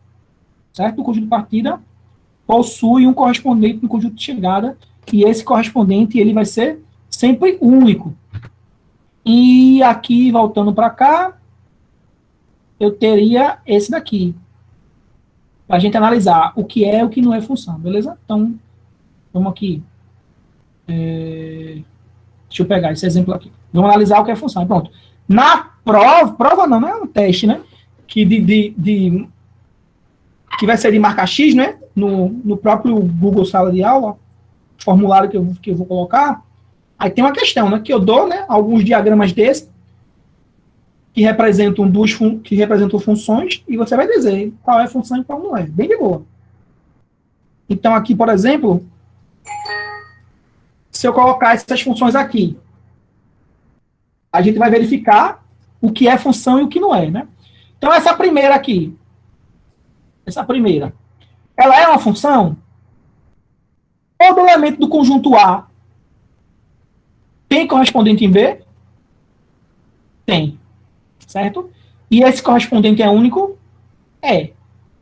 certo? No conjunto de partida, possui um correspondente no conjunto de chegada, correspondente, e esse correspondente ele vai ser sempre único. E aqui, voltando para cá, eu teria esse daqui, para a gente analisar o que é e o que não é função, beleza? Então, vamos aqui. Deixa eu pegar esse exemplo aqui. Vamos analisar o que é função. Pronto. Na prova não, é um teste, né? Que que vai ser de marca X, né? No próprio Google Sala de Aula, formulário que eu vou colocar. Aí tem uma questão, né? Que eu dou, né? Alguns diagramas desses que representam funções e você vai dizer qual é a função e qual não é. Bem de boa. Então aqui, por exemplo, se eu colocar essas funções aqui, a gente vai verificar o que é função e o que não é, né? Então essa primeira aqui, ela é uma função? Todo elemento do conjunto A tem correspondente em B? Tem. Certo? E esse correspondente é único? É.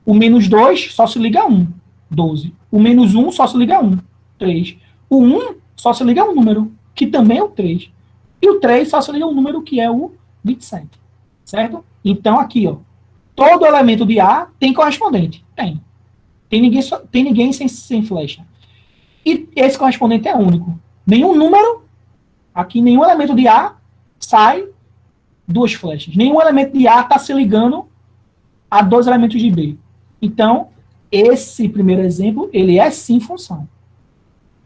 O menos 2 só se liga a 1, 12. O menos 1 só se liga a 1, 3. O 1 só se liga a um número, que também é o 3. E o 3 só se liga a um número, que é o 27. Certo? Então, aqui, ó. Todo elemento de A tem correspondente? Tem. Tem ninguém sem flecha. E esse correspondente é único. Nenhum número, aqui, nenhum elemento de A sai duas flechas. Nenhum elemento de A está se ligando a dois elementos de B. Então, esse primeiro exemplo, ele é sim função.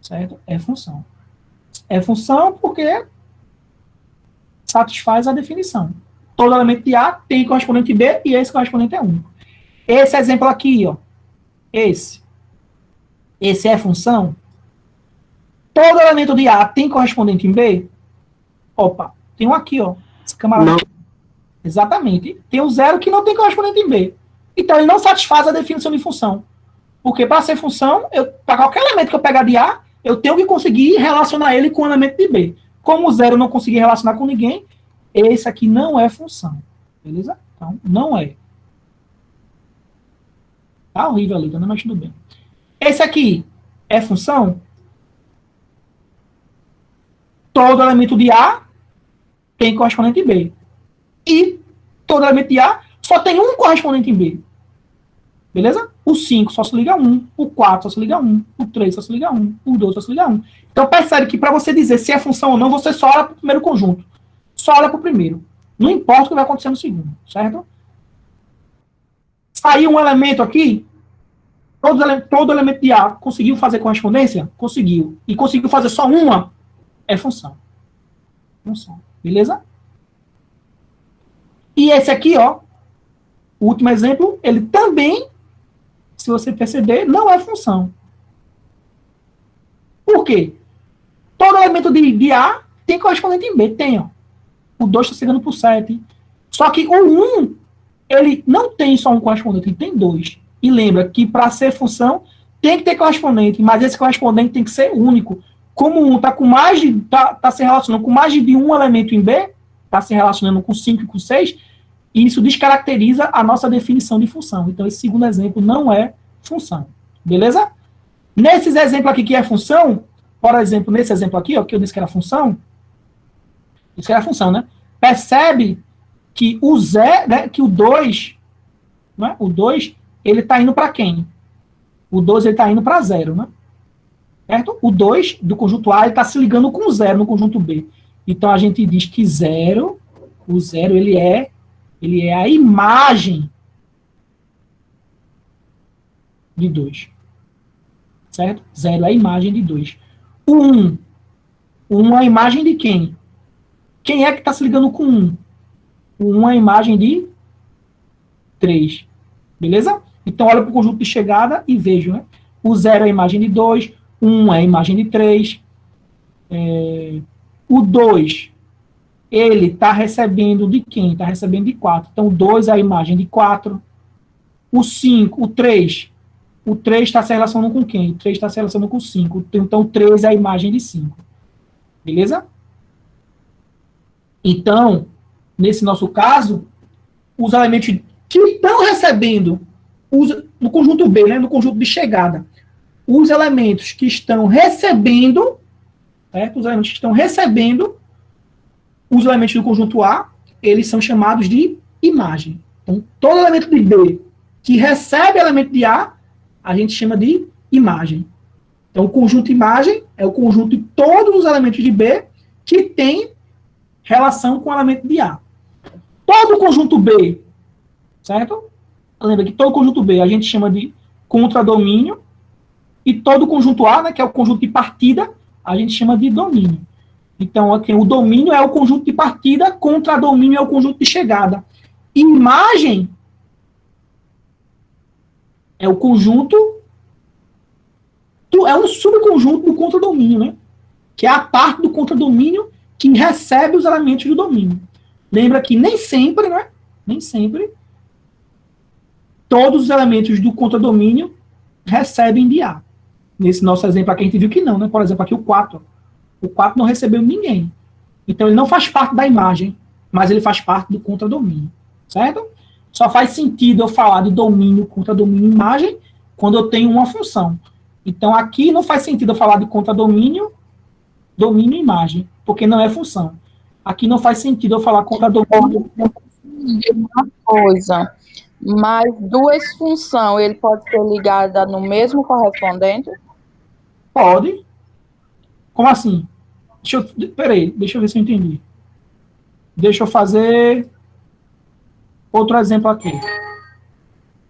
Certo? É função. É função porque satisfaz a definição. Todo elemento de A tem correspondente B e esse correspondente é único. Esse exemplo aqui, ó. Esse é função? Todo elemento de A tem correspondente em B? Opa, tem um aqui, ó. Esse camarada. Não. Exatamente. Tem um zero que não tem correspondente em B. Então, ele não satisfaz a definição de função. Porque para ser função, para qualquer elemento que eu pegar de A, eu tenho que conseguir relacionar ele com o elemento de B. Como o zero eu não consegui relacionar com ninguém, esse aqui não é função. Beleza? Então, não é. Tá horrível ali, né? Mas tudo bem. Esse aqui é função? Todo elemento de A tem correspondente em B. E todo elemento de A só tem um correspondente em B. Beleza? O 5 só se liga a 1, o 4 só se liga a 1, o 3 só se liga a 1, o 2 só se liga a 1. Então percebe que para você dizer se é função ou não, você só olha para o primeiro conjunto. Só olha para o primeiro. Não importa o que vai acontecer no segundo, certo? Saiu um elemento aqui, todo elemento de A conseguiu fazer correspondência? Conseguiu. E conseguiu fazer só uma? É função. Função. Beleza? E esse aqui, ó, o último exemplo, ele também, se você perceber, não é função. Por quê? Todo elemento de A tem correspondente em B. Tem, ó. O 2 está chegando por 7. Só que o 1, ele não tem só um correspondente, ele tem 2. E lembra que para ser função, tem que ter correspondente, mas esse correspondente tem que ser único. Como um está com mais de. Tá se relacionando com mais de um elemento em B, está se relacionando com 5 e com 6, e isso descaracteriza a nossa definição de função. Então, esse segundo exemplo não é função. Beleza? Nesses exemplos aqui que é função, por exemplo, nesse exemplo aqui, ó, que eu disse que era função, isso era função, né? Percebe que o zero, né, que o 2, né, o 2, ele está indo para quem? O 2 ele está indo para 0, né? Certo? O 2 do conjunto A está se ligando com 0 no conjunto B. Então a gente diz que 0, o 0 ele é a imagem de 2. Certo? 0 é a imagem de 2. O 1. O 1 é a imagem de quem? Quem é que está se ligando com 1? O 1 é a imagem de 3. Beleza? Então, olha para o conjunto de chegada e vejo, né? O 0 é a imagem de 2, 1 é a imagem de 3. O 2, ele está recebendo de quem? Está recebendo de 4. Então, o 2 é a imagem de 4. O 5, o 3 está se relacionando com quem? O 3 está se relacionando com 5. Então, o 3 é a imagem de 5. Beleza? Então, nesse nosso caso, os elementos que estão recebendo no conjunto B, né, no conjunto de chegada, os elementos que estão recebendo, certo? Os elementos que estão recebendo os elementos do conjunto A, eles são chamados de imagem. Então, todo elemento de B que recebe elemento de A, a gente chama de imagem. Então, o conjunto imagem é o conjunto de todos os elementos de B que tem relação com o elemento de A. Todo o conjunto B, certo? Lembra que todo conjunto B a gente chama de contradomínio, e todo o conjunto A, né, que é o conjunto de partida, a gente chama de domínio. Então, aqui, o domínio é o conjunto de partida, contradomínio é o conjunto de chegada. Imagem é o conjunto, é um subconjunto do contradomínio, né? Que é a parte do contradomínio que recebe os elementos do domínio. Lembra que nem sempre, né? Nem sempre todos os elementos do contradomínio recebem de A. Nesse nosso exemplo aqui, a gente viu que não, né? Por exemplo, aqui o 4. O 4 não recebeu ninguém. Então, ele não faz parte da imagem, mas ele faz parte do contradomínio. Certo? Só faz sentido eu falar de domínio, contradomínio, imagem, quando eu tenho uma função. Então, aqui não faz sentido eu falar de contradomínio, domínio e imagem, porque não é função. Aqui não faz sentido eu falar contradomínio. Uma coisa, mas duas funções, ele pode ser ligada no mesmo correspondente? Pode. Como assim? Peraí, deixa eu ver se eu entendi. Deixa eu fazer outro exemplo aqui.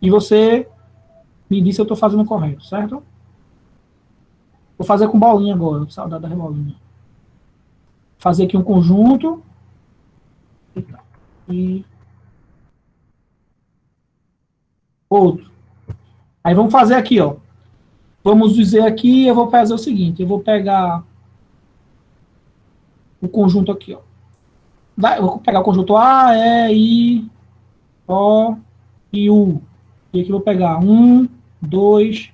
E você me diz se eu estou fazendo correto, certo? Vou fazer com bolinha agora, saudade da bolinha. Fazer aqui um conjunto. E outro. Aí vamos fazer aqui, ó. Vamos dizer aqui, eu vou fazer o seguinte, eu vou pegar o conjunto aqui, ó. Eu vou pegar o conjunto A, E, I, O e U. E aqui eu vou pegar 1, 2,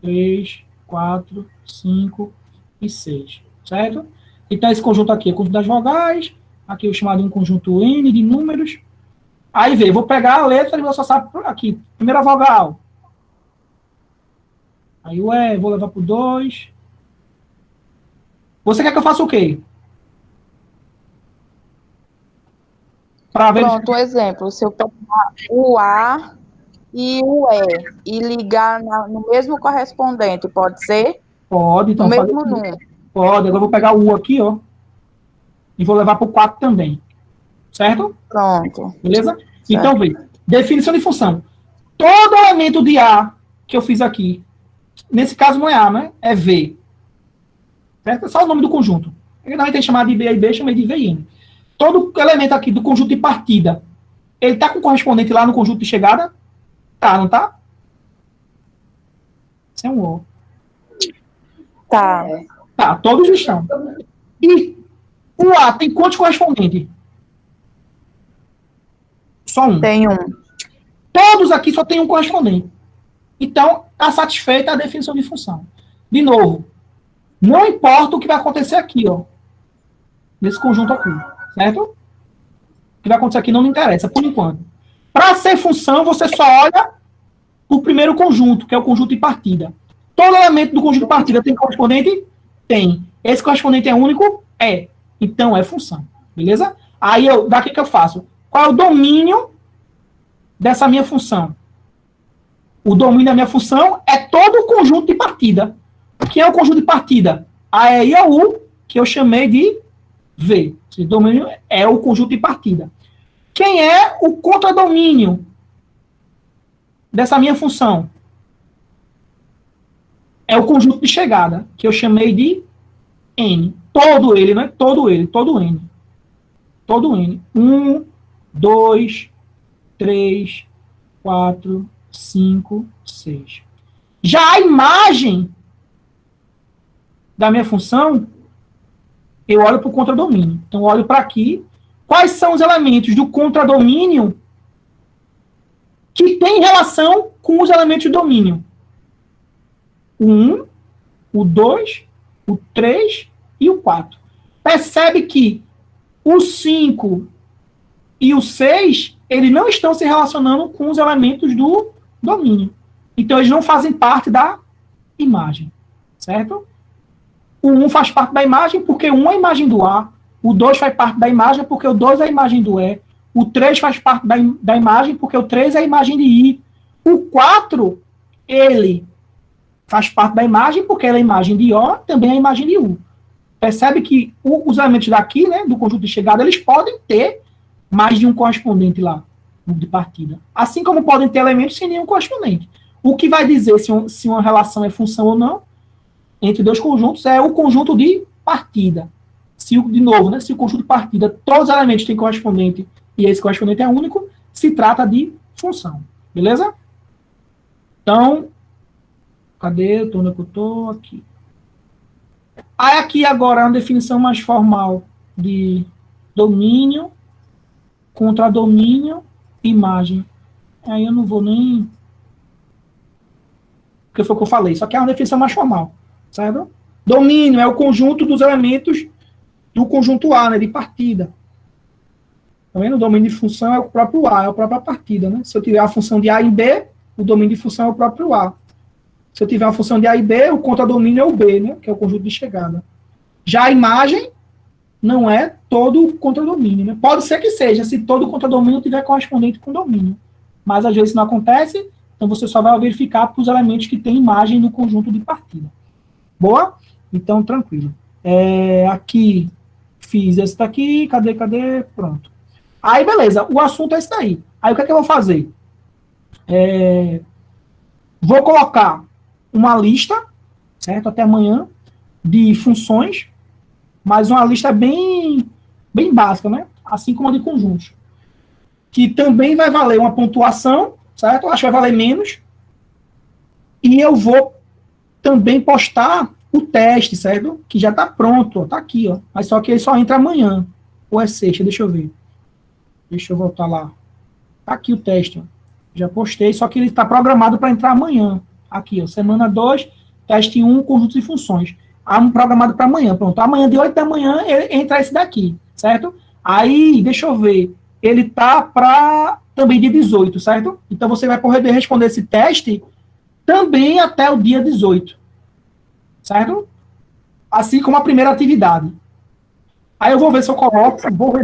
3, 4, 5 e 6, certo? Então, esse conjunto aqui é o conjunto das vogais, aqui eu chamado de um conjunto N de números. Aí, vê, eu vou pegar a letra e vou associar aqui, primeira vogal. Aí o E, vou levar para o 2. Você quer que eu faça o quê? Para ver. Pronto, um exemplo. Se eu pegar o A e o E e ligar no mesmo correspondente, pode ser? Pode, então. No mesmo número. Pode, agora eu vou pegar o U aqui, ó. E vou levar para o 4 também. Certo? Pronto. Beleza? Certo. Então, vê. Definição de função. Todo elemento de A que eu fiz aqui, nesse caso não é A, né? É V. Certo? É só o nome do conjunto. Ele não vai ter chamado de B e B, chamei de V e N. Todo elemento aqui do conjunto de partida, ele tá com correspondente lá no conjunto de chegada? Tá, não tá? Isso é um O. Tá. Tá, todos estão. E o A tem quantos correspondentes? Só um. Tem um. Todos aqui só tem um correspondente. Então, está satisfeita a definição de função. De novo, não importa o que vai acontecer aqui, ó. Nesse conjunto aqui. Certo? O que vai acontecer aqui não me interessa, por enquanto. Para ser função, você só olha o primeiro conjunto, que é o conjunto de partida. Todo elemento do conjunto de partida tem correspondente? Tem. Esse correspondente é único? É. Então, é função. Beleza? Aí, daqui que eu faço? Qual é o domínio dessa minha função? O domínio da minha função é todo o conjunto de partida. O que é o conjunto de partida? A, E e a U, que eu chamei de V. O domínio é o conjunto de partida. Quem é o contradomínio dessa minha função? É o conjunto de chegada, que eu chamei de N. Todo ele, né? Todo ele, todo N. Todo N. 1, 2, 3, 4, 5, 6. Já a imagem da minha função, eu olho para o contradomínio. Então, eu olho para aqui. Quais são os elementos do contradomínio que tem relação com os elementos do domínio? O 1, o 2, o 3 e o 4. Percebe que o 5 e o 6, eles não estão se relacionando com os elementos do domínio. Então, eles não fazem parte da imagem, certo? O 1 faz parte da imagem porque 1 é a imagem do A, o 2 faz parte da imagem porque o 2 é a imagem do E, o 3 faz parte da imagem porque o 3 é a imagem de I, o 4, ele faz parte da imagem porque ele é a imagem de O, também é a imagem de U. Percebe que os elementos daqui, né, do conjunto de chegada, eles podem ter mais de um correspondente lá, de partida. Assim como podem ter elementos sem nenhum correspondente. O que vai dizer se uma relação é função ou não, entre dois conjuntos, é o conjunto de partida. De novo, né, se o conjunto de partida, todos os elementos têm correspondente, e esse correspondente é único, se trata de função. Beleza? Então, cadê? Onde é que eu estou? Aqui. Aí aqui agora uma definição mais formal de domínio, contradomínio, imagem. Aí eu não vou nem... Porque foi o que eu falei, só que é uma definição mais formal, certo? Domínio é o conjunto dos elementos do conjunto A, né, de partida. Tá vendo? O domínio de função é o próprio A, é a própria partida, né? Se eu tiver a função de A e B, o domínio de função é o próprio A. Se eu tiver uma função de A e B, o contradomínio é o B, né? Que é o conjunto de chegada. Já a imagem não é todo o contradomínio, né? Pode ser que seja, se todo o contradomínio tiver correspondente com domínio. Mas às vezes isso não acontece, então você só vai verificar para os elementos que têm imagem no conjunto de partida. Boa? Então, tranquilo. Aqui, fiz esse daqui, cadê? Pronto. Aí, beleza, o assunto é esse daí. Aí, o que é que eu vou fazer? Vou colocar uma lista, certo? Até amanhã, de funções, mas uma lista bem básica, né? Assim como a de conjuntos. Que também vai valer uma pontuação, certo? Acho que vai valer menos. E eu vou também postar o teste, certo? Que já está pronto, ó, tá aqui, ó. Mas só que ele só entra amanhã. Ou é sexta, deixa eu ver. Deixa eu voltar lá. Tá aqui o teste, ó. Já postei, só que ele está programado para entrar amanhã. Aqui, ó, semana 2, teste 1, conjunto de funções. Programado para amanhã, pronto. Amanhã, de 8 da manhã, entra esse daqui, certo? Aí, deixa eu ver. Ele tá para também dia 18, certo? Então, você vai poder responder esse teste também até o dia 18, certo? Assim como a primeira atividade. Aí eu vou ver se eu coloco,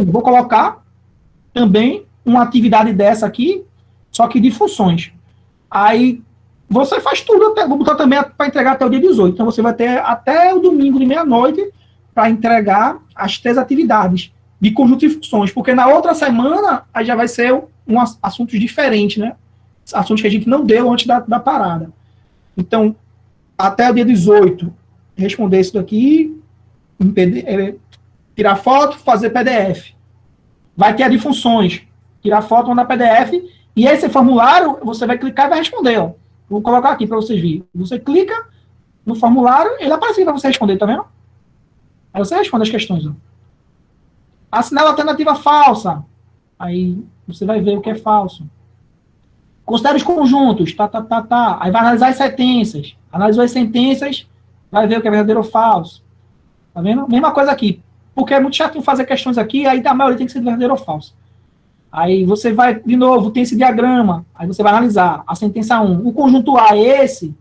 vou colocar também uma atividade dessa aqui, só que de funções. Aí você faz tudo, vou botar também para entregar até o dia 18. Então você vai ter até o domingo de meia-noite para entregar as 3 atividades de conjunto de funções, porque na outra semana aí já vai ser assuntos diferentes, né? Assuntos que a gente não deu antes da parada. Então, até o dia 18, responder isso daqui, tirar foto, fazer PDF. Vai ter a de funções, tirar foto, mandar PDF, e esse formulário você vai clicar e vai responder, ó. Vou colocar aqui para vocês verem. Você clica no formulário, ele aparece para você responder, tá vendo? Aí você responde as questões, ó. Assinala a alternativa falsa. Aí você vai ver o que é falso. Considere os conjuntos, Aí vai analisar as sentenças. Analisou as sentenças, vai ver o que é verdadeiro ou falso. Tá vendo? Mesma coisa aqui. Porque é muito chato fazer questões aqui, aí a maioria tem que ser verdadeiro ou falso. Aí você vai, de novo, tem esse diagrama, aí você vai analisar a sentença 1. O conjunto A é esse,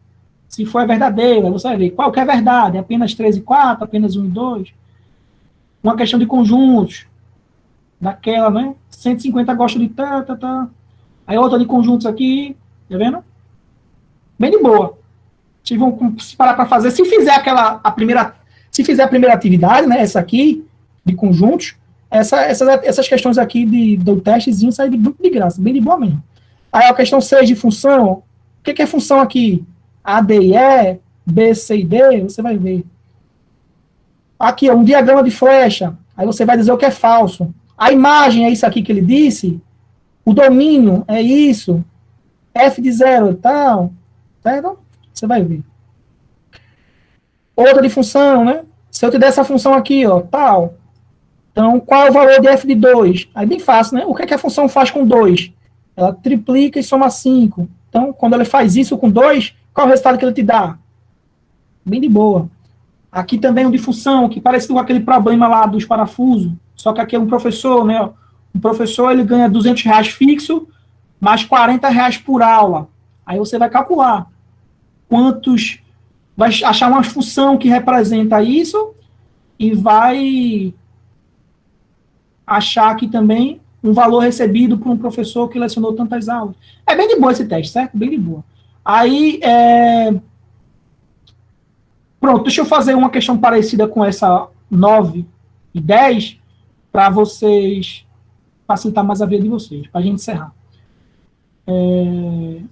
se for verdadeiro, aí você vai ver qual que é verdade, é apenas 3 e 4, apenas 1 e 2. Uma questão de conjuntos, daquela, né? 150 gosta de Aí outra de conjuntos aqui, tá vendo? Bem de boa. Vocês vão se parar para fazer, se fizer a primeira atividade, né, essa aqui, de conjuntos, essas questões aqui do testezinho saem de graça, bem de boa mesmo. Aí a questão 6 de função, o que é função aqui? A, D e E, B, C e D, você vai ver. Aqui, ó, um diagrama de flecha, aí você vai dizer o que é falso. A imagem é isso aqui que ele disse, o domínio é isso, F de 0 e tal, certo? Você vai ver. Outra de função, né? Se eu te der essa função aqui, ó, tal. Então, qual é o valor de f de 2? Aí, bem fácil, né? O que é que a função faz com 2? Ela triplica e soma 5. Então, quando ele faz isso com 2, qual é o resultado que ele te dá? Bem de boa. Aqui também um de função, que parece com aquele problema lá dos parafusos. Só que aqui é um professor, né? Um professor, ele ganha R$200 fixo, mais R$40 por aula. Aí você vai calcular quantos vai achar uma função que representa isso e vai achar aqui também um valor recebido por um professor que lecionou tantas aulas. É bem de boa esse teste, certo? Bem de boa. Aí, pronto, deixa eu fazer uma questão parecida com essa 9 e 10 para vocês facilitar mais a vida de vocês, para a gente encerrar.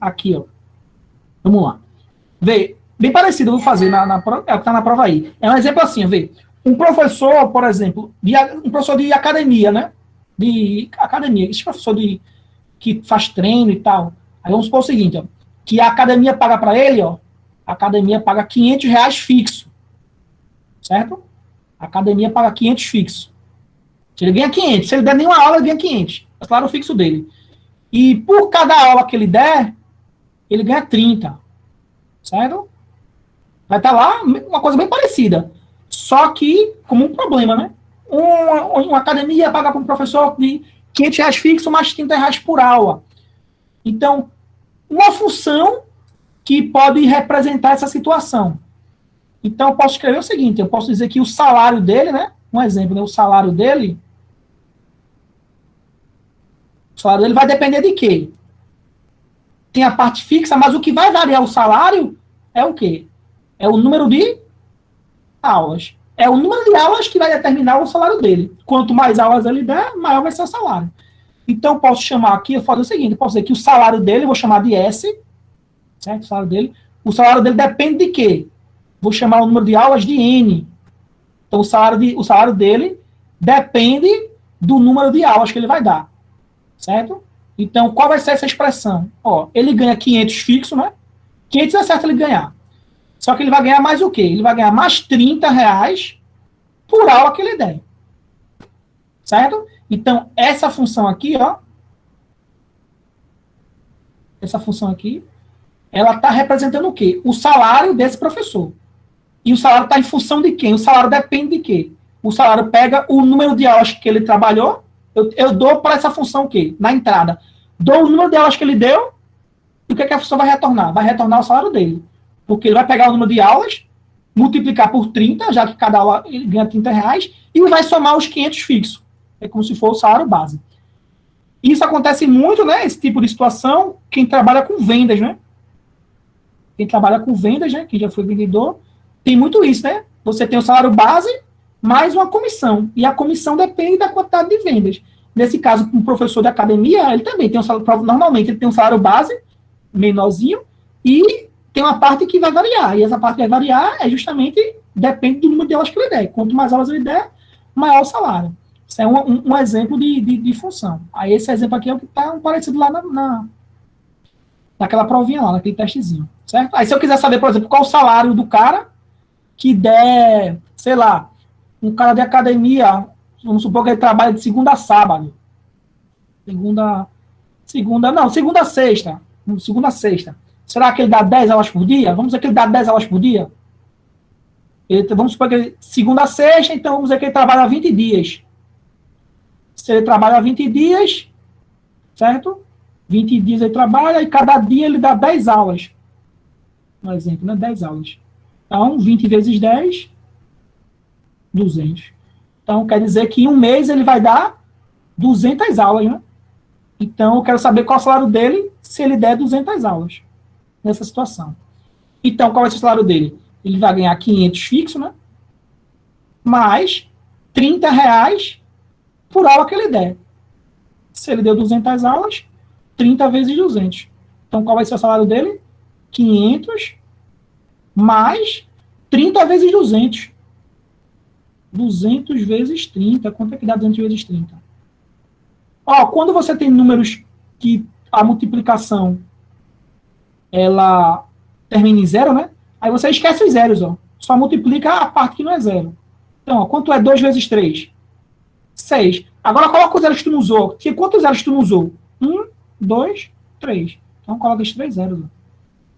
Aqui, ó. Vamos lá. Vê, bem parecido, eu vou fazer é o que está na prova aí. É um exemplo assim, vê. Um professor, por exemplo, um professor de academia, né? De academia, esse professor que faz treino e tal. Aí vamos supor o seguinte, ó, que a academia paga para ele, ó, a academia paga R$500 fixo. Certo? A academia paga 500 fixo. Se ele ganha 500, se ele der nenhuma aula, ele ganha 500. É claro, o fixo dele. E por cada aula que ele der, ele ganha 30. Certo? Vai estar lá uma coisa bem parecida. Só que, como um problema, né? Uma academia paga para um professor de R$500 fixo, mais R$30 por aula. Então, uma função que pode representar essa situação. Então, eu posso escrever o seguinte, eu posso dizer que o salário dele, né? Um exemplo, né? O salário dele vai depender de quê? Tem a parte fixa, mas o que vai variar o salário é o quê? É o número de aulas. É o número de aulas que vai determinar o salário dele. Quanto mais aulas ele der, maior vai ser o salário. Então, eu posso chamar aqui, eu faço o seguinte, eu posso dizer que o salário dele, eu vou chamar de S, certo? O salário dele depende de quê? Vou chamar o número de aulas de N. Então, o salário dele depende do número de aulas que ele vai dar. Certo? Então, qual vai ser essa expressão? Ó, ele ganha 500 fixo, né? 500 é certo ele ganhar. Só que ele vai ganhar mais o quê? Ele vai ganhar mais R$30 por aula que ele der. Certo? Então, essa função aqui, ó. Essa função aqui, ela está representando o quê? O salário desse professor. E o salário está em função de quem? O salário depende de quê? O salário pega o número de aulas que ele trabalhou. Eu dou para essa função o quê? Na entrada. Dou o número de aulas que ele deu. E o que a função vai retornar? Vai retornar o salário dele. Porque ele vai pegar o número de aulas, multiplicar por 30, já que cada aula ele ganha R$30, e vai somar os 500 fixos. É como se fosse o salário base. Isso acontece muito, né? Esse tipo de situação, quem trabalha com vendas, né? Quem trabalha com vendas, né? Quem já foi vendedor, tem muito isso, né? Você tem o salário base mais uma comissão. E a comissão depende da quantidade de vendas. Nesse caso, um professor de academia, ele também tem um salário, normalmente ele tem um salário base, menorzinho, e tem uma parte que vai variar. E essa parte que vai variar é justamente, depende do número de aulas que ele der. Quanto mais aulas ele der, maior o salário. Isso é um exemplo de função. Aí esse exemplo aqui é o que está parecido lá naquela provinha lá, naquele testezinho. Certo? Aí se eu quiser saber, por exemplo, qual o salário do cara que der, sei lá, um cara de academia, vamos supor que ele trabalha de segunda a sábado. Segunda a sexta. Segunda a sexta. Será que ele dá 10 aulas por dia? Vamos dizer que ele dá 10 aulas por dia? Vamos supor que ele, segunda a sexta, então vamos dizer que ele trabalha 20 dias. Se ele trabalha 20 dias, certo? 20 dias ele trabalha e cada dia ele dá 10 aulas. Um exemplo, né? 10 aulas. Então, 20 vezes 10, 200. Então, quer dizer que em um mês ele vai dar 200 aulas, né? Então, eu quero saber qual é o salário dele se ele der 200 aulas nessa situação. Então, qual vai ser o salário dele? Ele vai ganhar 500 fixo, né? Mais R$30 por aula que ele der. Se ele deu 200 aulas, 30 vezes 200. Então, qual vai ser o salário dele? 500 mais 30 vezes 200. 200 vezes 30. Quanto é que dá 200 vezes 30? Ó, quando você tem números que a multiplicação ela termina em zero, né? Aí você esquece os zeros, ó. Só multiplica a parte que não é zero. Então, ó, quanto é 2 vezes 3? 6. Agora coloca os zeros que tu não usou. Quantos zeros tu não usou? 1, 2, 3. Então, coloca os 3 zeros. Ó.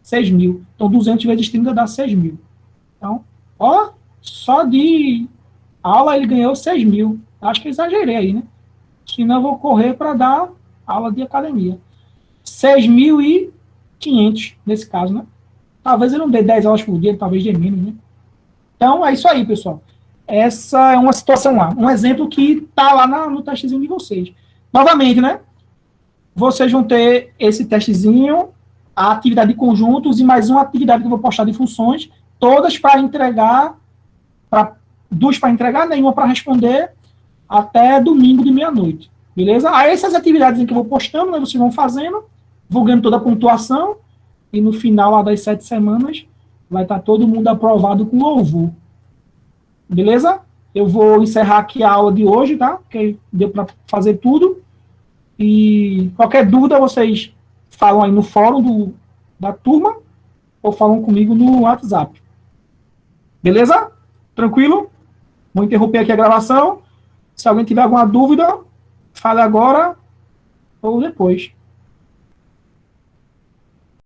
6.000. Então, 200 vezes 30 dá 6.000. Então, ó, só de aula ele ganhou 6.000. Acho que exagerei aí, né? Senão eu vou correr para dar aula de academia. 6.500 nesse caso, né? Talvez ele não dê 10 aulas por dia, talvez dê menos, né? Então, é isso aí, pessoal. Essa é uma situação lá. Um exemplo que está lá no testezinho de vocês. Novamente, né? Vocês vão ter esse testezinho, a atividade de conjuntos e mais uma atividade que eu vou postar de funções, todas para entregar, duas para entregar, nenhuma para responder, até domingo de meia-noite. Beleza? Aí essas atividades que eu vou postando, né, vocês vão fazendo, vou ganhando toda a pontuação, e no final lá das 7 semanas, vai estar todo mundo aprovado com louvor. Beleza? Eu vou encerrar aqui a aula de hoje, tá? Porque deu para fazer tudo. E qualquer dúvida, vocês falam aí no fórum da turma, ou falam comigo no WhatsApp. Beleza? Tranquilo? Vou interromper aqui a gravação. Se alguém tiver alguma dúvida, fale agora ou depois.